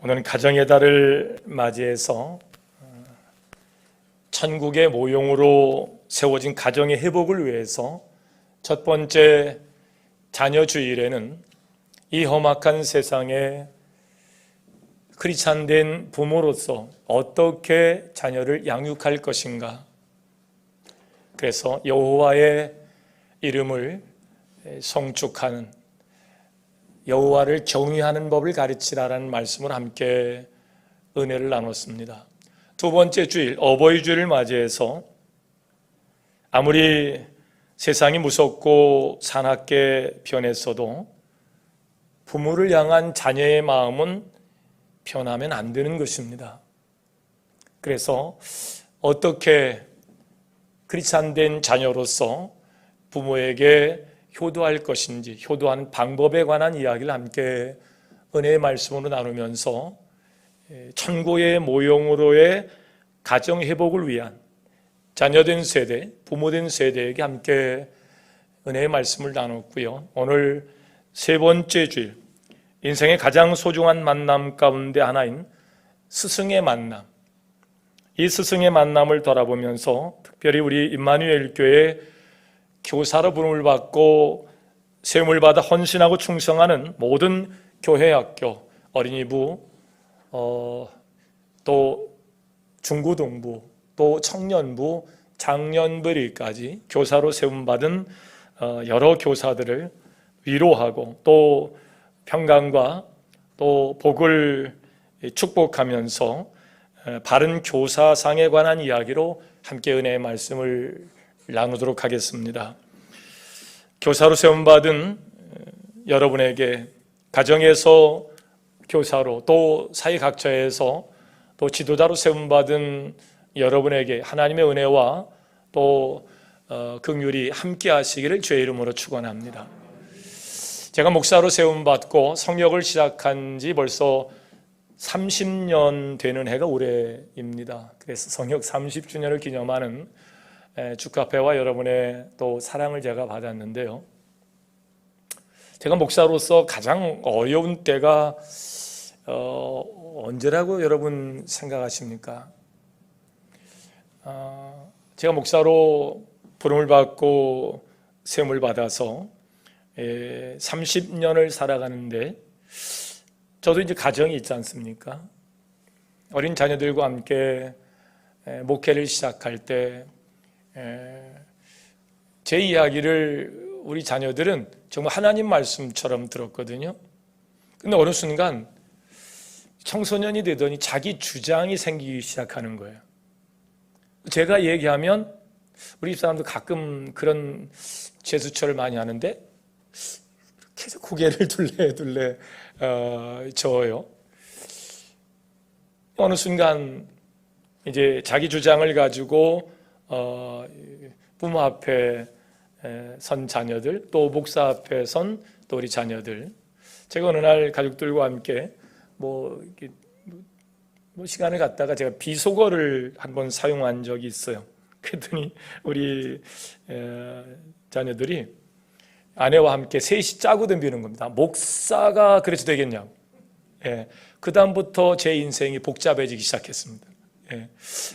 오늘은 가정의 달을 맞이해서 천국의 모형으로 세워진 가정의 회복을 위해서 첫 번째 자녀 주일에는 이 험악한 세상에 크리스찬된 부모로서 어떻게 자녀를 양육할 것인가, 그래서 여호와의 이름을 송축하는, 여호와를 경외하는 법을 가르치라라는 말씀을 함께 은혜를 나눴습니다. 두 번째 주일, 어버이 주일을 맞이해서 아무리 세상이 무섭고 사납게 변했어도 부모를 향한 자녀의 마음은 변하면 안 되는 것입니다. 그래서 어떻게 크리스찬된 자녀로서 부모에게 효도할 것인지, 효도하는 방법에 관한 이야기를 함께 은혜의 말씀으로 나누면서 천국의 모형으로의 가정 회복을 위한 자녀된 세대, 부모된 세대에게 함께 은혜의 말씀을 나눴고요. 오늘 세 번째 주일, 인생의 가장 소중한 만남 가운데 하나인 스승의 만남, 이 스승의 만남을 돌아보면서 특별히 우리 임마누엘 교회 교사로 부름을 받고 세움을 받아 헌신하고 충성하는 모든 교회 학교, 어린이부, 또 중고등부, 또 청년부, 장년부까지 교사로 세움받은 여러 교사들을 위로하고 또 평강과 또 복을 축복하면서 바른 교사상에 관한 이야기로 함께 은혜의 말씀을 나누도록 하겠습니다. 교사로 세움받은 여러분에게 가정에서 교사로 또 사회각처에서 또 지도자로 세움받은 여러분에게 하나님의 은혜와 또 긍휼이 함께 하시기를 주의 이름으로 축원합니다. 제가 목사로 세움받고 성역을 시작한 지 벌써 30년 되는 해가 올해입니다. 그래서 성역 30주년을 기념하는 축하패와 여러분의 또 사랑을 제가 받았는데요. 제가 목사로서 가장 어려운 때가 언제라고 여러분 생각하십니까? 제가 목사로 부름을 받고 세움을 받아서 30년을 살아가는데 저도 이제 가정이 있지 않습니까? 어린 자녀들과 함께 목회를 시작할 때 제 이야기를 우리 자녀들은 정말 하나님 말씀처럼 들었거든요. 근데 어느 순간 청소년이 되더니 자기 주장이 생기기 시작하는 거예요. 제가 얘기하면 우리 집사람도 가끔 그런 제스처를 많이 하는데 계속 고개를 둘레둘레 저어요. 어느 순간 이제 자기 주장을 가지고 부모 앞에 선 자녀들, 또 목사 앞에 선 또 우리 자녀들, 제가 어느 날 가족들과 함께 시간을 갖다가 제가 비속어를 한번 사용한 적이 있어요. 그랬더니 우리 자녀들이 아내와 함께 셋이 짜고 덤비는 겁니다. 목사가 그래서 되겠냐고. 그 다음부터 제 인생이 복잡해지기 시작했습니다.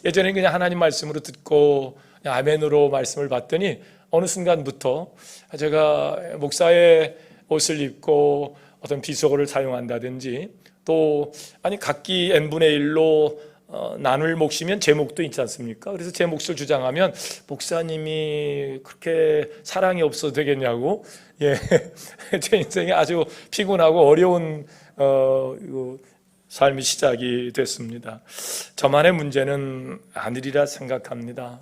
예전에는 그냥 하나님 말씀으로 듣고 그냥 아멘으로 말씀을 받더니 어느 순간부터 제가 목사의 옷을 입고 어떤 비속어를 사용한다든지 또 각기 n분의 1로 나눌 몫이면 제 몫도 있지 않습니까? 그래서 제 몫을 주장하면 목사님이 그렇게 사랑이 없어도 되겠냐고. 제 인생이 아주 피곤하고 어려운 삶이 시작이 됐습니다. 저만의 문제는 아니리라 생각합니다.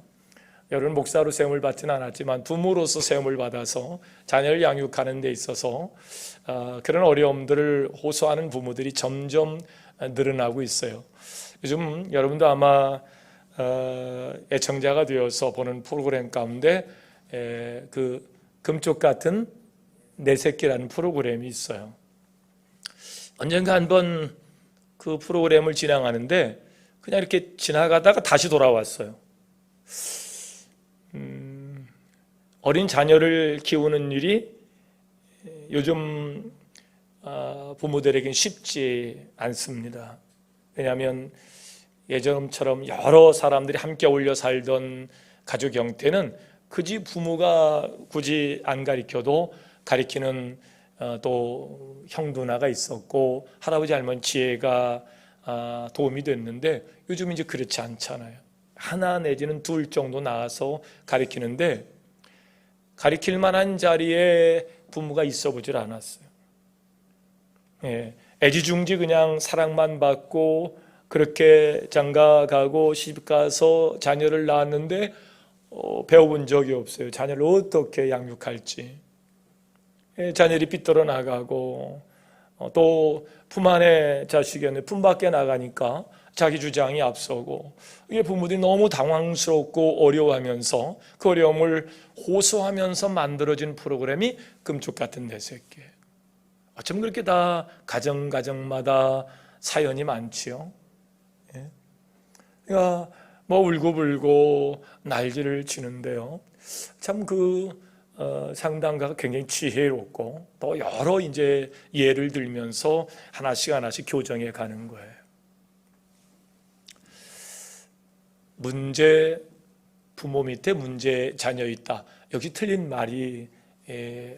여러분, 목사로 세움을 받지는 않았지만 부모로서 세움을 받아서 자녀를 양육하는 데 있어서 그런 어려움들을 호소하는 부모들이 점점 늘어나고 있어요. 요즘 여러분도 아마 애청자가 되어서 보는 프로그램 가운데 그 금쪽 같은 내 새끼라는 프로그램이 있어요. 언젠가 한번 그 프로그램을 진행하는데 그냥 이렇게 지나가다가 다시 돌아왔어요. 어린 자녀를 키우는 일이 요즘 부모들에겐 쉽지 않습니다. 왜냐하면 예전처럼 여러 사람들이 함께 어울려 살던 가족 형태는 그지 부모가 굳이 안 가르쳐도 가르치는 또 형 누나가 있었고 할아버지 할머니 지혜가 도움이 됐는데 요즘 이제 그렇지 않잖아요. 하나 내지는 둘 정도 나와서 가르치는데 가르칠 만한 자리에 부모가 있어 보질 않았어요. 애지중지 그냥 사랑만 받고 그렇게 장가가고 시집가서 자녀를 낳았는데 배워본 적이 없어요. 자녀를 어떻게 양육할지. 자녀들이 삐뚤어 나가고 또 품 안에 자식이었는데 품 밖에 나가니까 자기 주장이 앞서고 이게 부모들이 너무 당황스럽고 어려워하면서 그 어려움을 호소하면서 만들어진 프로그램이 금쪽 같은 내 새끼예요. 어쩜 그렇게 다 가정마다 사연이 많지요. 그러니까 뭐 울고불고 난리를 치는데요. 참 상담가가 굉장히 지혜롭고 또 여러 이제 예를 들면서 하나씩 교정해 가는 거예요. 문제 부모 밑에 문제 자녀 있다. 역시 틀린 말이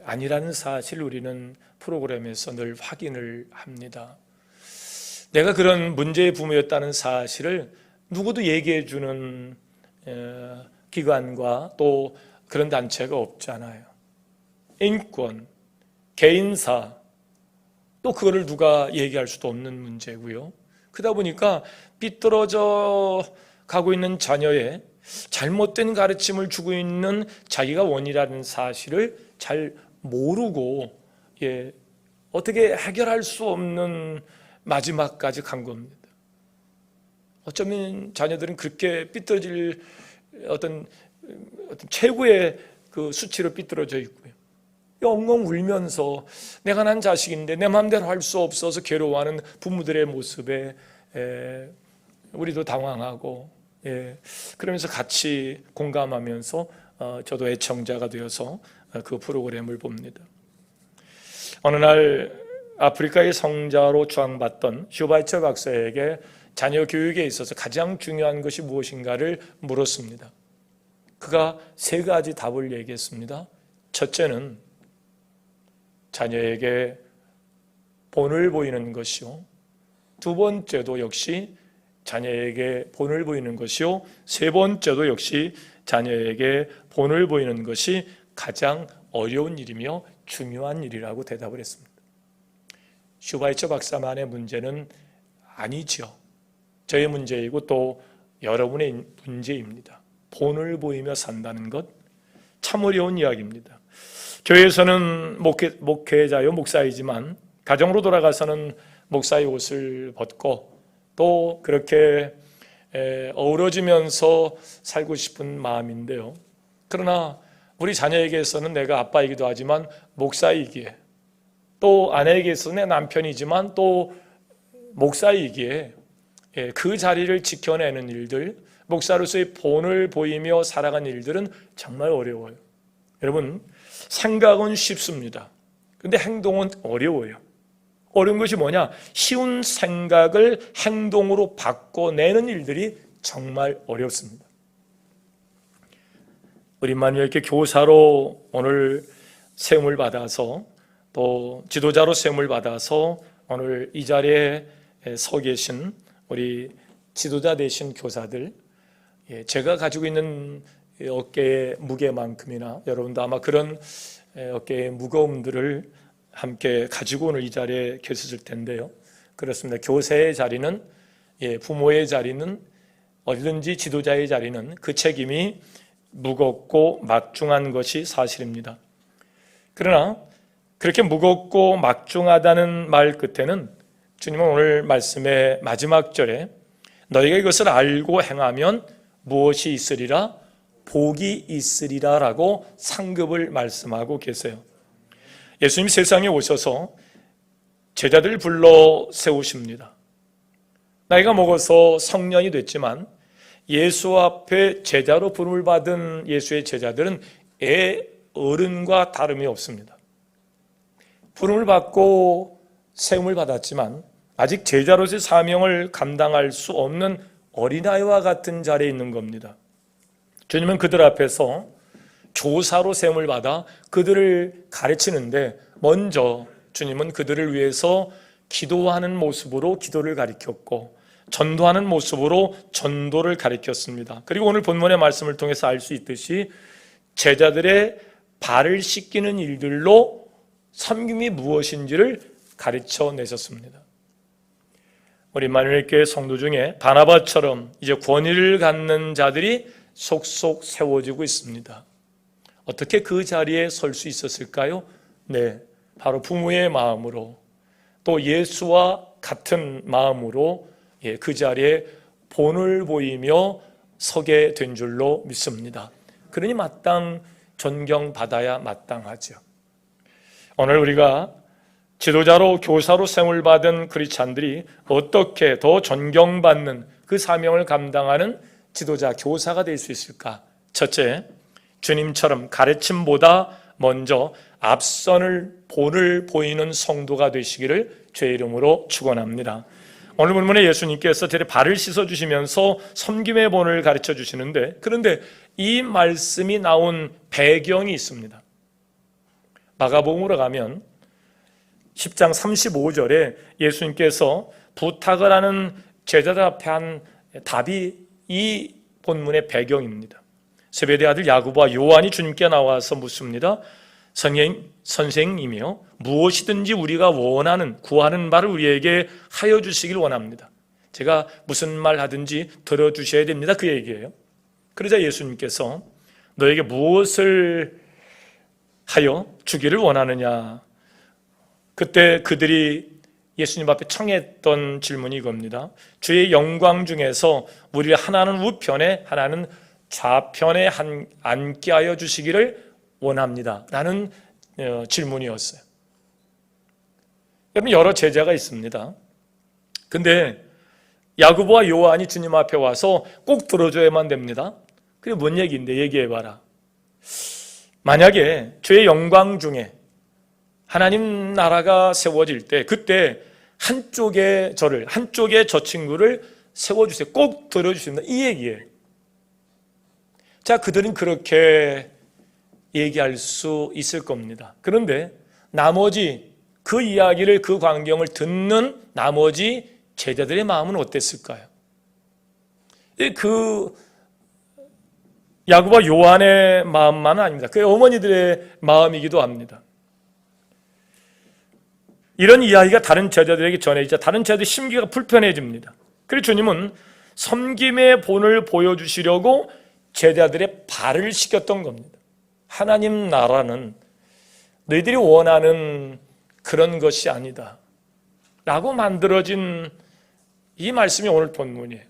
아니라는 사실을 우리는 프로그램에서 늘 확인을 합니다. 내가 그런 문제의 부모였다는 사실을 누구도 얘기해 주는 기관과 또 그런 단체가 없잖아요. 인권, 개인사, 또 그거를 누가 얘기할 수도 없는 문제고요. 그러다 보니까 삐뚤어져 가고 있는 자녀의 잘못된 가르침을 주고 있는 자기가 원인이라는 사실을 잘 모르고 어떻게 해결할 수 없는 마지막까지 간 겁니다. 어쩌면 자녀들은 그렇게 삐뚤어질 어떤 최고의 그 수치로 삐뚤어져 있고요. 엉엉 울면서 내가 난 자식인데 내 마음대로 할 수 없어서 괴로워하는 부모들의 모습에 우리도 당황하고 그러면서 같이 공감하면서 저도 애청자가 되어서 그 프로그램을 봅니다. 어느 날 아프리카의 성자로 추앙받던 슈바이처 박사에게 자녀 교육에 있어서 가장 중요한 것이 무엇인가를 물었습니다. 그가 세 가지 답을 얘기했습니다. 첫째는 자녀에게 본을 보이는 것이요. 두 번째도 역시 자녀에게 본을 보이는 것이요. 세 번째도 역시 자녀에게 본을 보이는 것이 가장 어려운 일이며 중요한 일이라고 대답을 했습니다. 슈바이처 박사만의 문제는 아니죠. 저의 문제이고 또 여러분의 문제입니다. 본을 보이며 산다는 것 참 어려운 이야기입니다. 교회에서는 목회자요 목사이지만 가정으로 돌아가서는 목사의 옷을 벗고 또 그렇게 어우러지면서 살고 싶은 마음인데요. 그러나 우리 자녀에게서는 내가 아빠이기도 하지만 목사이기에 또 아내에게서는 내 남편이지만 또 목사이기에 그 자리를 지켜내는 일들, 목사로서의 본을 보이며 살아가는 일들은 정말 어려워요. 여러분, 생각은 쉽습니다. 근데 행동은 어려워요. 어려운 것이 뭐냐? 쉬운 생각을 행동으로 바꿔내는 일들이 정말 어렵습니다. 우리만 이렇게 교사로 오늘 세움을 받아서 또 지도자로 세움을 받아서 오늘 이 자리에 서 계신 우리 지도자 되신 교사들, 제가 가지고 있는 어깨의 무게만큼이나 여러분도 아마 그런 어깨의 무거움들을 함께 가지고 오늘 이 자리에 계셨을 텐데요. 그렇습니다. 교사의 자리는, 부모의 자리는, 어디든지 지도자의 자리는 그 책임이 무겁고 막중한 것이 사실입니다. 그러나 그렇게 무겁고 막중하다는 말 끝에는 주님은 오늘 말씀의 마지막 절에 너희가 이것을 알고 행하면 무엇이 있으리라? 복이 있으리라 라고 상급을 말씀하고 계세요. 예수님이 세상에 오셔서 제자들을 불러 세우십니다. 나이가 먹어서 성년이 됐지만 예수 앞에 제자로 부름을 받은 예수의 제자들은 어른과 다름이 없습니다. 부름을 받고 세움을 받았지만 아직 제자로서의 사명을 감당할 수 없는 어린아이와 같은 자리에 있는 겁니다. 주님은 그들 앞에서 교사로 세움을 받아 그들을 가르치는데 먼저 주님은 그들을 위해서 기도하는 모습으로 기도를 가르쳤고 전도하는 모습으로 전도를 가르쳤습니다. 그리고 오늘 본문의 말씀을 통해서 알 수 있듯이 제자들의 발을 씻기는 일들로 섬김이 무엇인지를 가르쳐 내셨습니다. 우리 임마누엘교회 성도 중에 바나바처럼 이제 권위를 갖는 자들이 속속 세워지고 있습니다. 어떻게 그 자리에 설 수 있었을까요? 네, 바로 부모의 마음으로 또 예수와 같은 마음으로 그 자리에 본을 보이며 서게 된 줄로 믿습니다. 그러니 마땅 존경받아야 마땅하죠. 오늘 우리가 지도자로 교사로 세움을 받은 크리스찬들이 어떻게 더 존경받는 그 사명을 감당하는 지도자, 교사가 될 수 있을까? 첫째, 주님처럼 가르침보다 먼저 앞선을 본을 보이는 성도가 되시기를 주의 이름으로 축원합니다. 오늘 본문에 예수님께서 제 발을 씻어주시면서 섬김의 본을 가르쳐 주시는데, 그런데 이 말씀이 나온 배경이 있습니다. 마가복음으로 가면 10장 35절에 예수님께서 부탁을 하는 제자들 앞에 한 답이 이 본문의 배경입니다. 세베대 아들 야고보와 요한이 주님께 나와서 묻습니다. 선생님이요, 무엇이든지 우리가 원하는, 구하는 바를 우리에게 하여 주시길 원합니다. 제가 무슨 말 하든지 들어주셔야 됩니다. 그 얘기예요. 그러자 예수님께서 너에게 무엇을 하여 주기를 원하느냐? 그때 그들이 예수님 앞에 청했던 질문이 이겁니다. 주의 영광 중에서 우리를 하나는 우편에 하나는 좌편에 앉게 하여 주시기를 원합니다 라는 질문이었어요. 여러분, 여러 제자가 있습니다. 근데 야고보와 요한이 주님 앞에 와서 꼭 들어줘야만 됩니다. 그게 뭔 얘기인데 얘기해봐라. 만약에 주의 영광 중에 하나님 나라가 세워질 때 그때 한쪽에 저 친구를 세워주세요. 꼭 들어주십니다. 이 얘기예요. 자, 그들은 그렇게 얘기할 수 있을 겁니다. 그런데 나머지 그 이야기를, 그 광경을 듣는 나머지 제자들의 마음은 어땠을까요? 그 야고보와 요한의 마음만은 아닙니다. 그 어머니들의 마음이기도 합니다. 이런 이야기가 다른 제자들에게 전해지자 다른 제자들의 심기가 불편해집니다. 그래서 주님은 섬김의 본을 보여주시려고 제자들의 발을 씻겼던 겁니다. 하나님 나라는 너희들이 원하는 그런 것이 아니다 라고 만들어진 이 말씀이 오늘 본문이에요.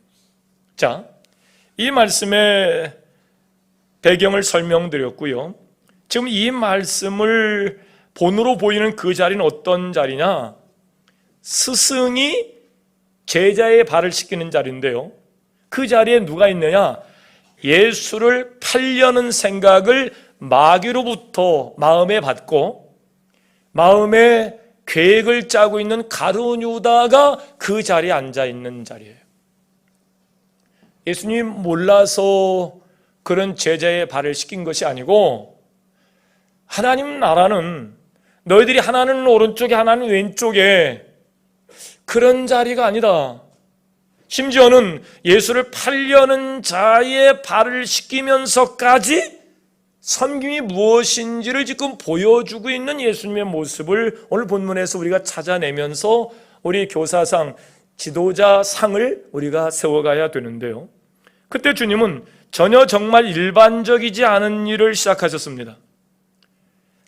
자, 이 말씀의 배경을 설명드렸고요. 지금 이 말씀을 본으로 보이는 그 자리는 어떤 자리냐? 스승이 제자의 발을 씻기는 자리인데요. 그 자리에 누가 있느냐? 예수를 팔려는 생각을 마귀로부터 마음에 받고 마음에 계획을 짜고 있는 가룟 유다가 그 자리에 앉아 있는 자리예요. 예수님 몰라서 그런 제자의 발을 씻긴 것이 아니고 하나님 나라는 너희들이 하나는 오른쪽에 하나는 왼쪽에 그런 자리가 아니다. 심지어는 예수를 팔려는 자의 발을 씻기면서까지 섬김이 무엇인지를 지금 보여주고 있는 예수님의 모습을 오늘 본문에서 우리가 찾아내면서 우리 교사상, 지도자상을 우리가 세워가야 되는데요. 그때 주님은 전혀 정말 일반적이지 않은 일을 시작하셨습니다.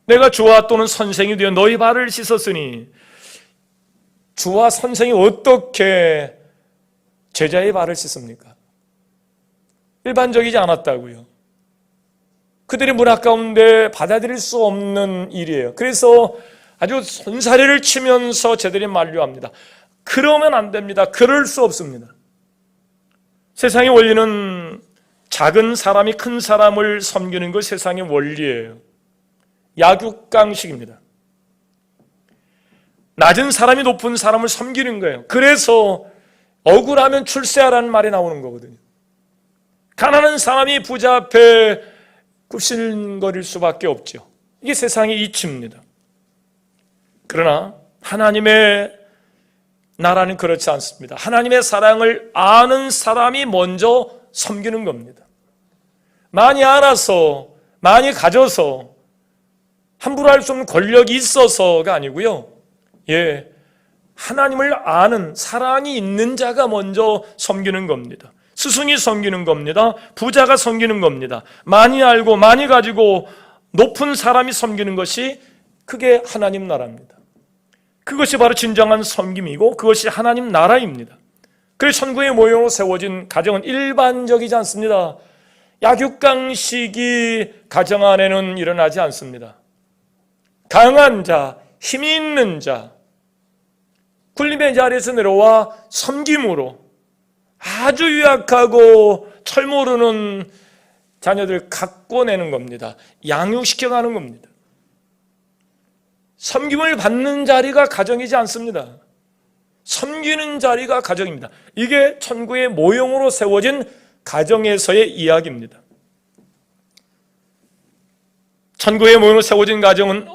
내가 주와 또는 선생이 되어 너희 발을 씻었으니, 주와 선생이 어떻게 제자의 발을 씻습니까? 일반적이지 않았다고요. 그들의 문화 가운데 받아들일 수 없는 일이에요. 그래서 아주 손사래를 치면서 제자들이 만류합니다. 그러면 안 됩니다. 그럴 수 없습니다. 세상의 원리는 작은 사람이 큰 사람을 섬기는 것 세상의 원리예요. 약육강식입니다. 낮은 사람이 높은 사람을 섬기는 거예요. 그래서 억울하면 출세하라는 말이 나오는 거거든요. 가난한 사람이 부자 앞에 굽신거릴 수밖에 없죠. 이게 세상의 이치입니다. 그러나 하나님의 나라는 그렇지 않습니다. 하나님의 사랑을 아는 사람이 먼저 섬기는 겁니다. 많이 알아서, 많이 가져서, 함부로 할 수 없는 권력이 있어서가 아니고요. 하나님을 아는 사랑이 있는 자가 먼저 섬기는 겁니다. 스승이 섬기는 겁니다. 부자가 섬기는 겁니다. 많이 알고 많이 가지고 높은 사람이 섬기는 것이 그게 하나님 나라입니다. 그것이 바로 진정한 섬김이고 그것이 하나님 나라입니다. 그래서 천국의 모형으로 세워진 가정은 일반적이지 않습니다. 약육강식이 가정 안에는 일어나지 않습니다. 강한 자, 힘이 있는 자, 굴림의 자리에서 내려와 섬김으로 아주 유약하고 철 모르는 자녀들 갖고 내는 겁니다. 양육시켜가는 겁니다. 섬김을 받는 자리가 가정이지 않습니다. 섬기는 자리가 가정입니다. 이게 천국의 모형으로 세워진 가정에서의 이야기입니다. 천국의 모형으로 세워진 가정은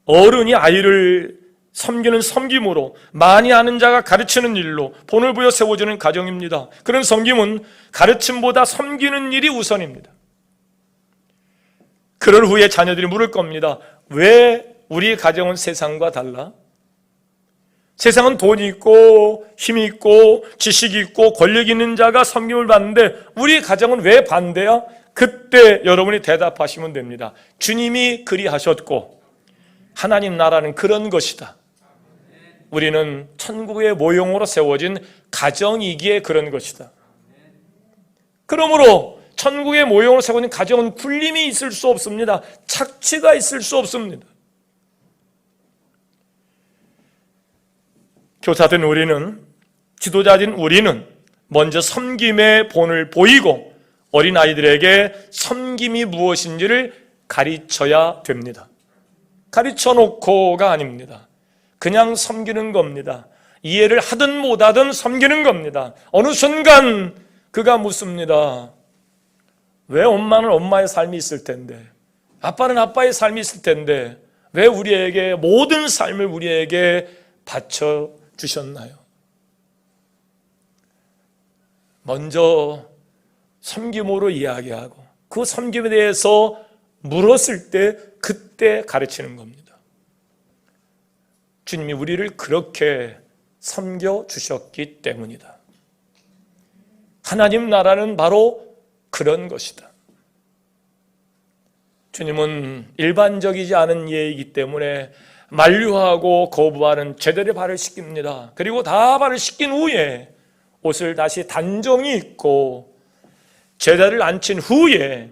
어른이 아이를 섬기는 섬김으로 많이 아는 자가 가르치는 일로 본을 부여 세워주는 가정입니다. 그런 섬김은 가르침보다 섬기는 일이 우선입니다. 그럴 후에 자녀들이 물을 겁니다. 왜 우리 가정은 세상과 달라? 세상은 돈이 있고 힘이 있고 지식이 있고 권력이 있는 자가 섬김을 받는데 우리 가정은 왜 반대야? 그때 여러분이 대답하시면 됩니다. 주님이 그리하셨고 하나님 나라는 그런 것이다. 우리는 천국의 모형으로 세워진 가정이기에 그런 것이다. 그러므로 천국의 모형으로 세워진 가정은 굴림이 있을 수 없습니다. 착취가 있을 수 없습니다. 교사된 우리는, 지도자진 우리는 먼저 섬김의 본을 보이고 어린아이들에게 섬김이 무엇인지를 가르쳐야 됩니다. 가르쳐 놓고가 아닙니다. 그냥 섬기는 겁니다. 이해를 하든 못하든 섬기는 겁니다. 어느 순간 그가 묻습니다. 왜 엄마는 엄마의 삶이 있을 텐데, 아빠는 아빠의 삶이 있을 텐데 왜 우리에게 모든 삶을 우리에게 바쳐 주셨나요? 먼저 섬김으로 이야기하고 그 섬김에 대해서 물었을 때 그때 가르치는 겁니다. 주님이 우리를 그렇게 섬겨주셨기 때문이다. 하나님 나라는 바로 그런 것이다. 주님은 일반적이지 않은 예이기 때문에 만류하고 거부하는 제자들의 발을 씻깁니다. 그리고 다 발을 씻긴 후에 옷을 다시 단정히 입고 제자를 앉힌 후에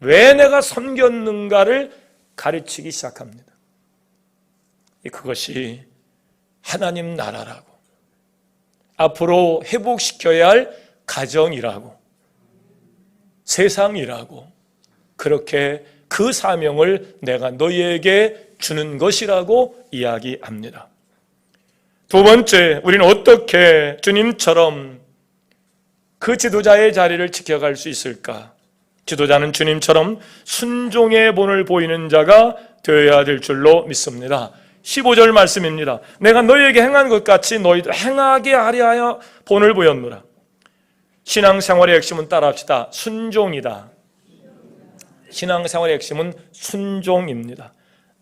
왜 내가 섬겼는가를 가르치기 시작합니다. 그것이 하나님 나라라고, 앞으로 회복시켜야 할 가정이라고, 세상이라고, 그렇게 그 사명을 내가 너희에게 주는 것이라고 이야기합니다. 두 번째, 우리는 어떻게 주님처럼 그 지도자의 자리를 지켜갈 수 있을까? 지도자는 주님처럼 순종의 본을 보이는 자가 되어야 될 줄로 믿습니다. 15절 말씀입니다. 내가 너희에게 행한 것 같이 너희도 행하게 하려 하여 본을 보였노라. 신앙생활의 핵심은 따라합시다. 순종이다. 신앙생활의 핵심은 순종입니다.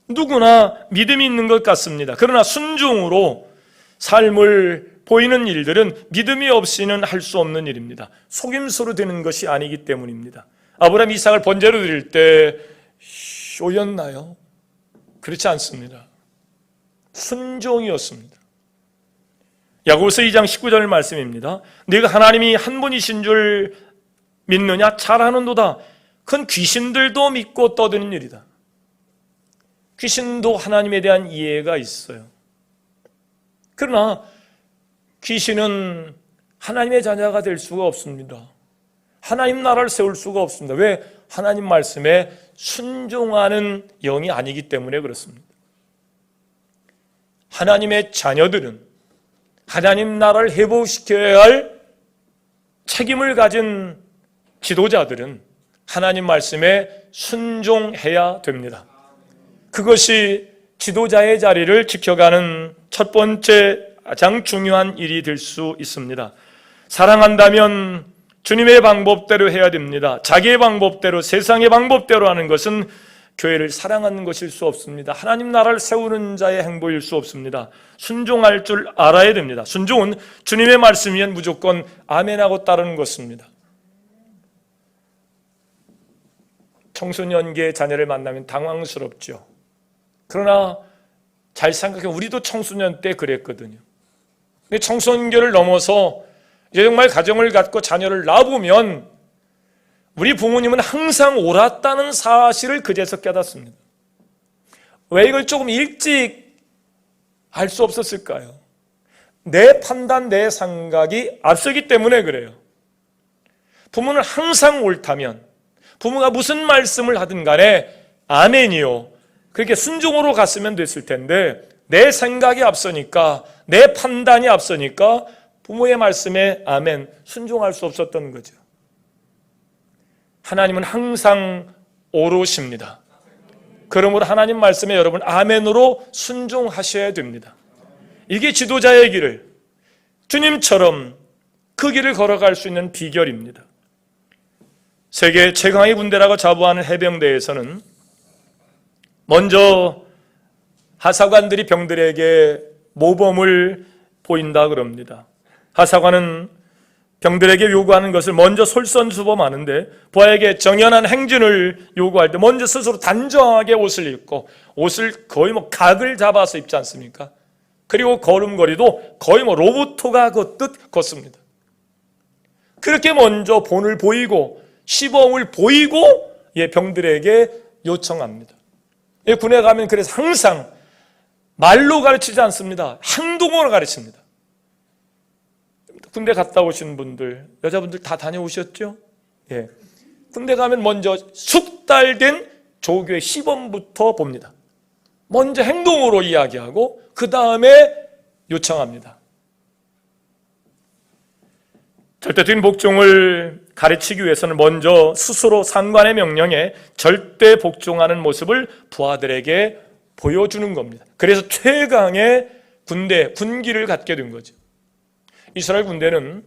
누구나 믿음이 있는 것 같습니다. 그러나 순종으로 삶을 보이는 일들은 믿음이 없이는 할 수 없는 일입니다. 속임수로 되는 것이 아니기 때문입니다. 아브라함 이삭을 번제로 드릴 때 쇼였나요? 그렇지 않습니다. 순종이었습니다. 야고보서 2장 19절 말씀입니다. 네가 하나님이 한 분이신 줄 믿느냐? 잘하는도다. 그건 귀신들도 믿고 떠드는 일이다. 귀신도 하나님에 대한 이해가 있어요. 그러나 귀신은 하나님의 자녀가 될 수가 없습니다. 하나님 나라를 세울 수가 없습니다. 왜? 하나님 말씀에 순종하는 영이 아니기 때문에 그렇습니다. 하나님의 자녀들은 하나님 나라를 회복시켜야 할 책임을 가진 지도자들은 하나님 말씀에 순종해야 됩니다. 그것이 지도자의 자리를 지켜가는 첫 번째 가장 중요한 일이 될 수 있습니다. 사랑한다면 주님의 방법대로 해야 됩니다. 자기의 방법대로, 세상의 방법대로 하는 것은 교회를 사랑하는 것일 수 없습니다. 하나님 나라를 세우는 자의 행보일 수 없습니다. 순종할 줄 알아야 됩니다. 순종은 주님의 말씀이면 무조건 아멘하고 따르는 것입니다. 청소년기의 자녀를 만나면 당황스럽죠. 그러나 잘 생각해, 우리도 청소년 때 그랬거든요. 근데 청소년기를 넘어서 이제 정말 가정을 갖고 자녀를 낳아보면 우리 부모님은 항상 옳았다는 사실을 그제서 깨닫습니다. 왜 이걸 조금 일찍 알 수 없었을까요? 내 판단, 내 생각이 앞서기 때문에 그래요. 부모는 항상 옳다면 부모가 무슨 말씀을 하든 간에 아멘이요, 그렇게 순종으로 갔으면 됐을 텐데 내 생각이 앞서니까, 내 판단이 앞서니까 부모의 말씀에 아멘, 순종할 수 없었던 거죠. 하나님은 항상 옳으십니다. 그러므로 하나님 말씀에 여러분 아멘으로 순종하셔야 됩니다. 이게 지도자의 길을, 주님처럼 그 길을 걸어갈 수 있는 비결입니다. 세계 최강의 군대라고 자부하는 해병대에서는 먼저 하사관들이 병들에게 모범을 보인다 그럽니다. 하사관은 병들에게 요구하는 것을 먼저 솔선수범하는데 부하에게 정연한 행진을 요구할 때 먼저 스스로 단정하게 옷을 입고, 옷을 거의 각을 잡아서 입지 않습니까? 그리고 걸음걸이도 거의 로봇가 걷듯 걷습니다. 그렇게 먼저 본을 보이고 시범을 보이고 병들에게 요청합니다. 군에 가면 그래서 항상 말로 가르치지 않습니다. 행동으로 가르칩니다. 군대 갔다 오신 분들, 여자분들 다 다녀오셨죠? 예. 군대 가면 먼저 숙달된 조교의 시범부터 봅니다. 먼저 행동으로 이야기하고 그 다음에 요청합니다. 절대적인 복종을 가르치기 위해서는 먼저 스스로 상관의 명령에 절대 복종하는 모습을 부하들에게 보여주는 겁니다. 그래서 최강의 군기를 갖게 된 거죠. 이스라엘 군대는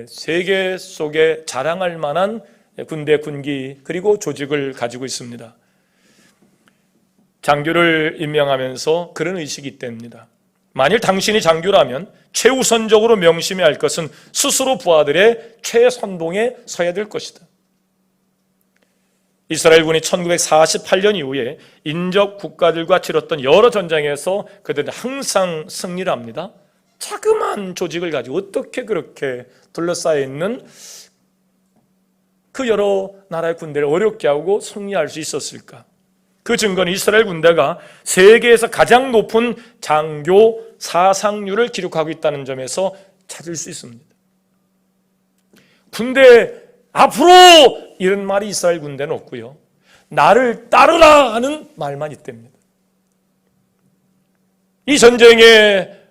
세계 속에 자랑할 만한 군기 그리고 조직을 가지고 있습니다. 장교를 임명하면서 그런 의식이 있답니다. 만일 당신이 장교라면 최우선적으로 명심해야 할 것은 스스로 부하들의 최선봉에 서야 될 것이다. 이스라엘군이 1948년 이후에 인접 국가들과 치렀던 여러 전쟁에서 그들은 항상 승리를 합니다. 자그마한 조직을 가지고 어떻게 그렇게 둘러싸여 있는 그 여러 나라의 군대를 어렵게 하고 승리할 수 있었을까? 그 증거는 이스라엘 군대가 세계에서 가장 높은 장교 사상률을 기록하고 있다는 점에서 찾을 수 있습니다. 군대 앞으로 이런 말이 이스라엘 군대는 없고요. 나를 따르라 하는 말만 있답니다. 이 전쟁에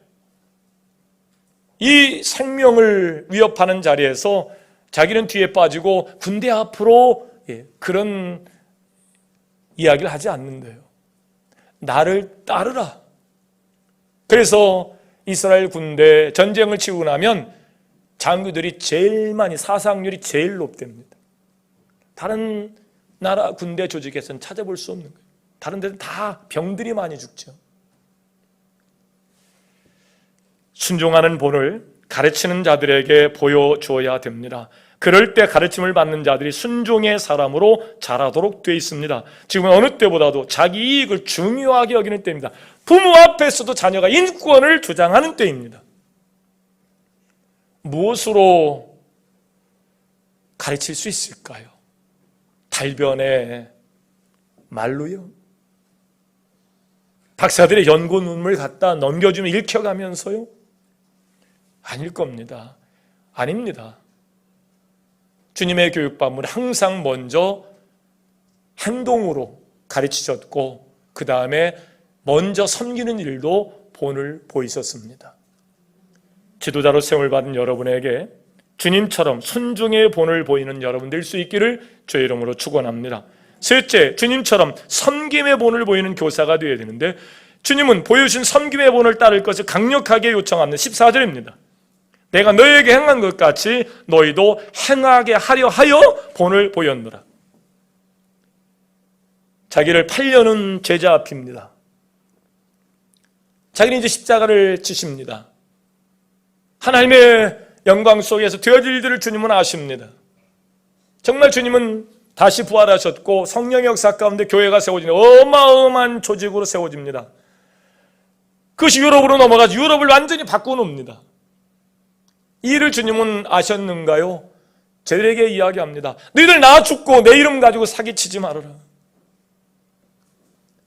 이 생명을 위협하는 자리에서 자기는 뒤에 빠지고 군대 앞으로 그런 이야기를 하지 않는데요. 나를 따르라. 그래서 이스라엘 군대 전쟁을 치고 나면 장교들이 제일 많이, 사상률이 제일 높답니다. 다른 나라 군대 조직에서는 찾아볼 수 없는 거예요. 다른 데는 다 병들이 많이 죽죠. 순종하는 본을 가르치는 자들에게 보여줘야 됩니다. 그럴 때 가르침을 받는 자들이 순종의 사람으로 자라도록 되어 있습니다. 지금은 어느 때보다도 자기 이익을 중요하게 여기는 때입니다. 부모 앞에서도 자녀가 인권을 주장하는 때입니다. 무엇으로 가르칠 수 있을까요? 달변의 말로요? 박사들의 연구 논문을 갖다 넘겨주면 읽혀가면서요? 아닐 겁니다. 아닙니다. 주님의 교육반문은 항상 먼저 행동으로 가르치셨고 그 다음에 먼저 섬기는 일도 본을 보이셨습니다. 지도자로 세움을 받은 여러분에게 주님처럼 순종의 본을 보이는 여러분 될 수 있기를 주의 이름으로 축원합니다. 셋째, 주님처럼 섬김의 본을 보이는 교사가 되어야 되는데, 주님은 보여주신 섬김의 본을 따를 것을 강력하게 요청합니다. 14절입니다. 내가 너희에게 행한 것 같이 너희도 행하게 하려 하여 본을 보였노라. 자기를 팔려는 제자 앞입니다. 자기는 이제 십자가를 지십니다. 하나님의 영광 속에서 되어질 일들을 주님은 아십니다. 정말 주님은 다시 부활하셨고 성령의 역사 가운데 교회가 세워지는 어마어마한 조직으로 세워집니다. 그것이 유럽으로 넘어가서 유럽을 완전히 바꿔놓습니다. 이 일을 주님은 아셨는가요? 저들에게 이야기합니다. 너희들 나 죽고 내 이름 가지고 사기치지 말아라.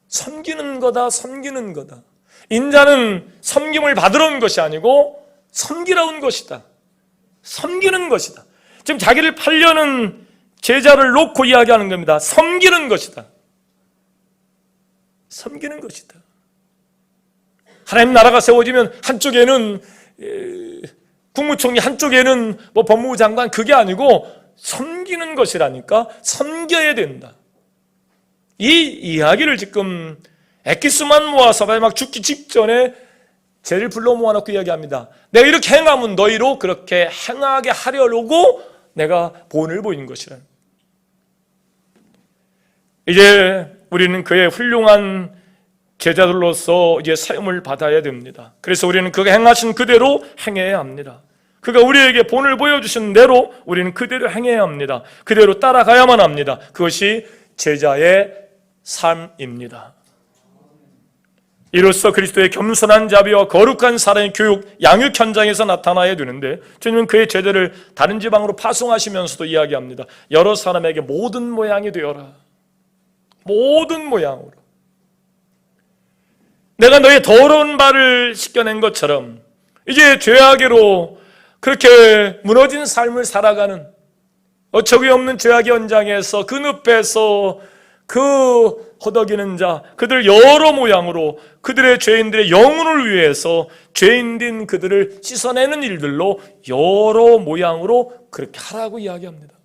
섬기는 거다, 섬기는 거다. 인자는 섬김을 받으러 온 것이 아니고 섬기러 온 것이다. 섬기는 것이다. 지금 자기를 팔려는 제자를 놓고 이야기하는 겁니다. 섬기는 것이다. 섬기는 것이다. 하나님 나라가 세워지면 한쪽에는 국무총리, 한쪽에는 법무부 장관, 그게 아니고 섬기는 것이라니까. 섬겨야 된다. 이 이야기를 지금 엑기스만 모아서 막 죽기 직전에 쟤를 불러 모아놓고 이야기합니다. 내가 이렇게 행하면 너희로 그렇게 행하게 하려고 내가 본을 보인 것이라. 이제 우리는 그의 훌륭한 제자들로서 이제 사용을 받아야 됩니다. 그래서 우리는 그가 행하신 그대로 행해야 합니다. 그가 우리에게 본을 보여주신 대로 우리는 그대로 행해야 합니다. 그대로 따라가야만 합니다. 그것이 제자의 삶입니다. 이로써 그리스도의 겸손한 자비와 거룩한 사랑의 교육, 양육 현장에서 나타나야 되는데, 주님은 그의 제자를 다른 지방으로 파송하시면서도 이야기합니다. 여러 사람에게 모든 모양이 되어라. 모든 모양으로. 내가 너의 더러운 발을 씻겨낸 것처럼 이제 죄악으로 그렇게 무너진 삶을 살아가는 어처구니 없는 죄악의 현장에서 그 늪에서 그 허덕이는 자, 그들 여러 모양으로 그들의 죄인들의 영혼을 위해서 죄인된 그들을 씻어내는 일들로 여러 모양으로 그렇게 하라고 이야기합니다.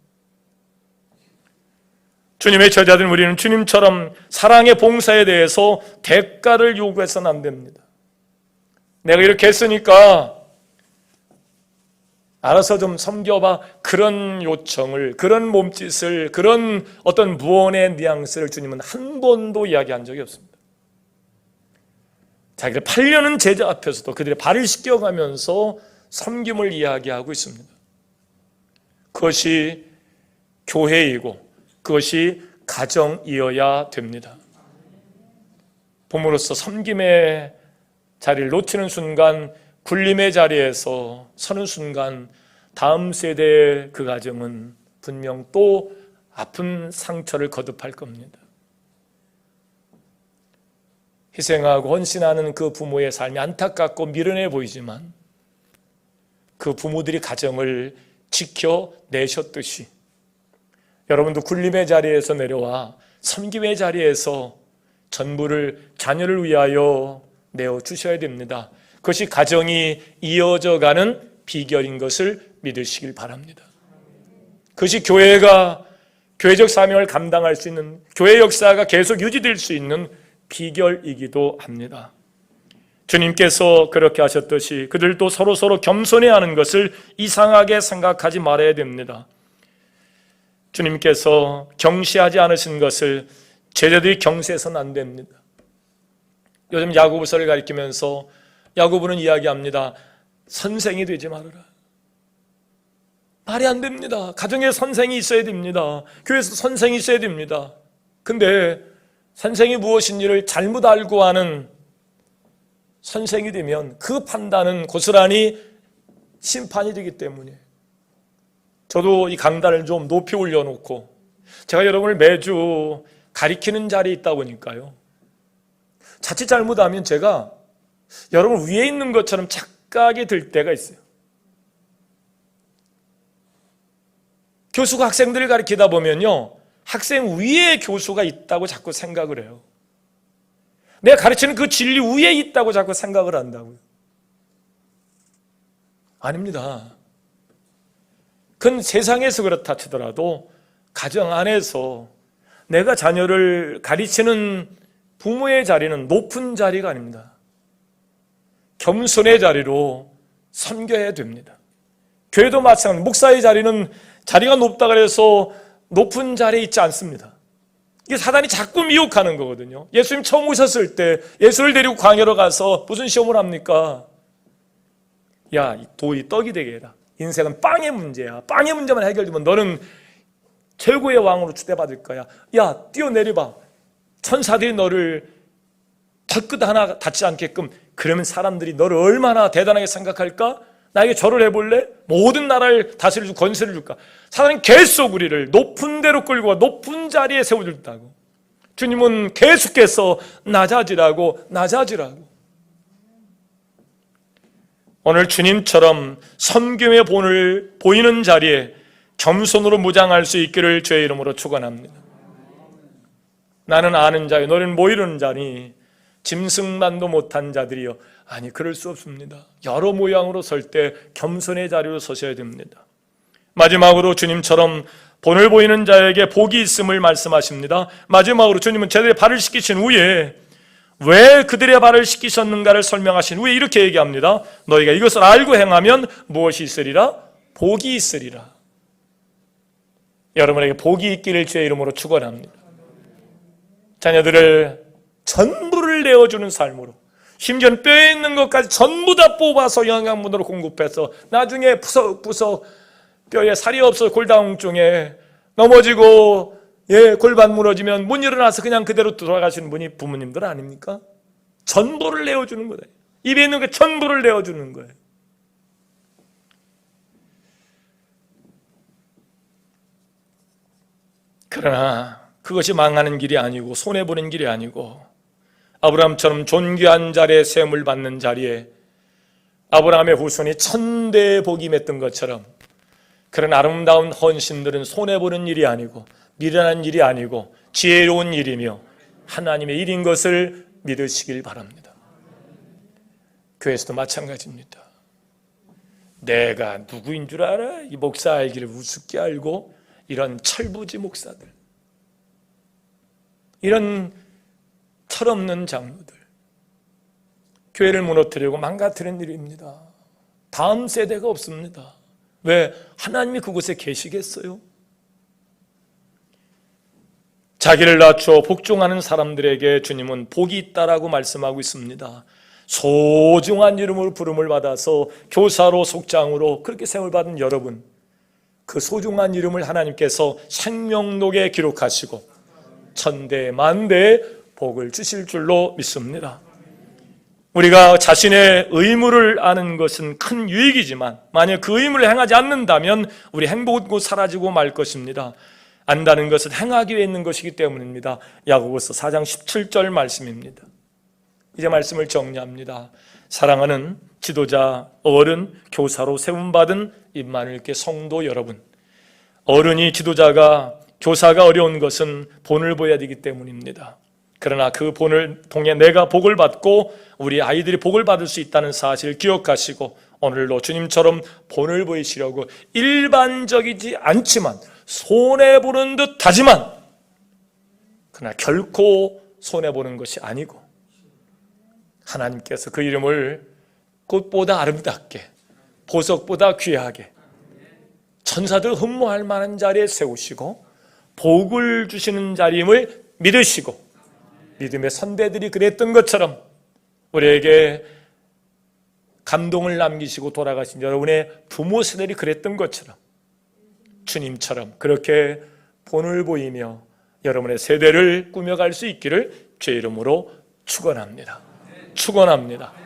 주님의 제자들 우리는 주님처럼 사랑의 봉사에 대해서 대가를 요구해서는 안 됩니다. 내가 이렇게 했으니까 알아서 좀 섬겨봐. 그런 요청을, 그런 몸짓을, 그런 어떤 무언의 뉘앙스를 주님은 한 번도 이야기한 적이 없습니다. 자기를 팔려는 제자 앞에서도 그들의 발을 씻겨가면서 섬김을 이야기하고 있습니다. 그것이 교회이고 그것이 가정이어야 됩니다. 부모로서 섬김의 자리를 놓치는 순간, 굴림의 자리에서 서는 순간 다음 세대의 그 가정은 분명 또 아픈 상처를 거듭할 겁니다. 희생하고 헌신하는 그 부모의 삶이 안타깝고 미련해 보이지만 그 부모들이 가정을 지켜내셨듯이 여러분도 굴림의 자리에서 내려와 섬김의 자리에서 전부를 자녀를 위하여 내어주셔야 됩니다. 그것이 가정이 이어져 가는 비결인 것을 믿으시길 바랍니다. 그것이 교회가 교회적 사명을 감당할 수 있는, 교회 역사가 계속 유지될 수 있는 비결이기도 합니다. 주님께서 그렇게 하셨듯이 그들도 서로 겸손해야 하는 것을 이상하게 생각하지 말아야 됩니다. 주님께서 경시하지 않으신 것을 제자들이 경시해서는 안 됩니다. 요즘 야고보서를 가리키면서 야고보는 이야기합니다. 선생이 되지 말아라. 말이 안 됩니다. 가정에 선생이 있어야 됩니다. 교회에서 선생이 있어야 됩니다. 근데 선생이 무엇인지를 잘못 알고 하는 선생이 되면 그 판단은 고스란히 심판이 되기 때문에 저도 이 강단을 좀 높이 올려놓고 제가 여러분을 매주 가리키는 자리에 있다 보니까요, 자칫 잘못하면 제가 여러분 위에 있는 것처럼 착각이 들 때가 있어요. 교수가 학생들을 가리키다 보면요, 학생 위에 교수가 있다고 자꾸 생각을 해요. 내가 가르치는 그 진리 위에 있다고 자꾸 생각을 한다고요. 아닙니다. 그건 세상에서 그렇다 치더라도 가정 안에서 내가 자녀를 가르치는 부모의 자리는 높은 자리가 아닙니다. 겸손의 자리로 섬겨야 됩니다. 교회도 마찬가지입니다. 목사의 자리는 자리가 높다 그래서 높은 자리에 있지 않습니다. 이게 사단이 자꾸 미혹하는 거거든요. 예수님 처음 오셨을 때 예수를 데리고 광야로 가서 무슨 시험을 합니까? 야, 돌이 떡이 되게 해라. 인생은 빵의 문제야. 빵의 문제만 해결되면 너는 최고의 왕으로 추대받을 거야. 야, 뛰어내려봐. 천사들이 너를 털끝 하나 닿지 않게끔, 그러면 사람들이 너를 얼마나 대단하게 생각할까? 나에게 절을 해볼래? 모든 나라를 다스릴 수 권세를 줄까? 사단은 계속 우리를 높은 데로 끌고 와 높은 자리에 세워준다고. 주님은 계속해서 낮아지라고. 오늘 주님처럼 섬김의 본을 보이는 자리에 겸손으로 무장할 수 있기를 주의 이름으로 축원합니다. 나는 아는 자요 너는 모이는 자니 짐승만도 못한 자들이요. 아니, 그럴 수 없습니다. 여러 모양으로 설 때 겸손의 자리로 서셔야 됩니다. 마지막으로 주님처럼 본을 보이는 자에게 복이 있음을 말씀하십니다. 마지막으로 주님은 제들의 발을 씻기신 후에 왜 그들의 발을 씻기셨는가를 설명하신 후에 이렇게 얘기합니다. 너희가 이것을 알고 행하면 무엇이 있으리라? 복이 있으리라. 여러분에게 복이 있기를 주의 이름으로 축원합니다. 자녀들을 전부를 내어주는 삶으로, 심지어는 뼈에 있는 것까지 전부 다 뽑아서 영양분으로 공급해서 나중에 푸석푸석 뼈에 살이 없어 골다공증에 넘어지고 골반 무너지면 못 일어나서 그냥 그대로 돌아가시는 분이 부모님들 아닙니까? 전부를 내어주는 거예요. 입에 있는 게 전부를 내어주는 거예요. 그러나 그것이 망하는 길이 아니고 손해보는 길이 아니고 아브라함처럼 존귀한 자리에 세움을 받는 자리에 아브라함의 후손이 천대의 복이 맺던 것처럼 그런 아름다운 헌신들은 손해보는 일이 아니고 미련한 일이 아니고 지혜로운 일이며 하나님의 일인 것을 믿으시길 바랍니다. 교회에서도 마찬가지입니다. 내가 누구인 줄 알아? 이 목사 알기를 우습게 알고 이런 철부지 목사들, 이런 철없는 장로들, 교회를 무너뜨리고 망가뜨리는 일입니다. 다음 세대가 없습니다. 왜? 하나님이 그곳에 계시겠어요? 자기를 낮춰 복종하는 사람들에게 주님은 복이 있다라고 말씀하고 있습니다. 소중한 이름으로 부름을 받아서 교사로 속장으로 그렇게 세움을 받은 여러분, 그 소중한 이름을 하나님께서 생명록에 기록하시고 천대 만대의 복을 주실 줄로 믿습니다. 우리가 자신의 의무를 아는 것은 큰 유익이지만 만약 그 의무를 행하지 않는다면 우리 행복은 곧 사라지고 말 것입니다. 안다는 것은 행하기 위해 있는 것이기 때문입니다. 야고보서 4장 17절 말씀입니다. 이제 말씀을 정리합니다. 사랑하는 지도자, 어른, 교사로 세움받은 임마누엘교회 성도 여러분, 어른이, 지도자가, 교사가 어려운 것은 본을 보여야 되기 때문입니다. 그러나 그 본을 통해 내가 복을 받고 우리 아이들이 복을 받을 수 있다는 사실을 기억하시고 오늘로 주님처럼 본을 보이시려고 일반적이지 않지만 손해보는 듯 하지만 그러나 결코 손해보는 것이 아니고 하나님께서 그 이름을 꽃보다 아름답게, 보석보다 귀하게 천사들 흠모할 만한 자리에 세우시고 복을 주시는 자리임을 믿으시고 믿음의 선배들이 그랬던 것처럼 우리에게 감동을 남기시고 돌아가신 여러분의 부모 세대들이 그랬던 것처럼 주님처럼 그렇게 본을 보이며 여러분의 세대를 꾸며갈 수 있기를 주의 이름으로 축원합니다. 축원합니다.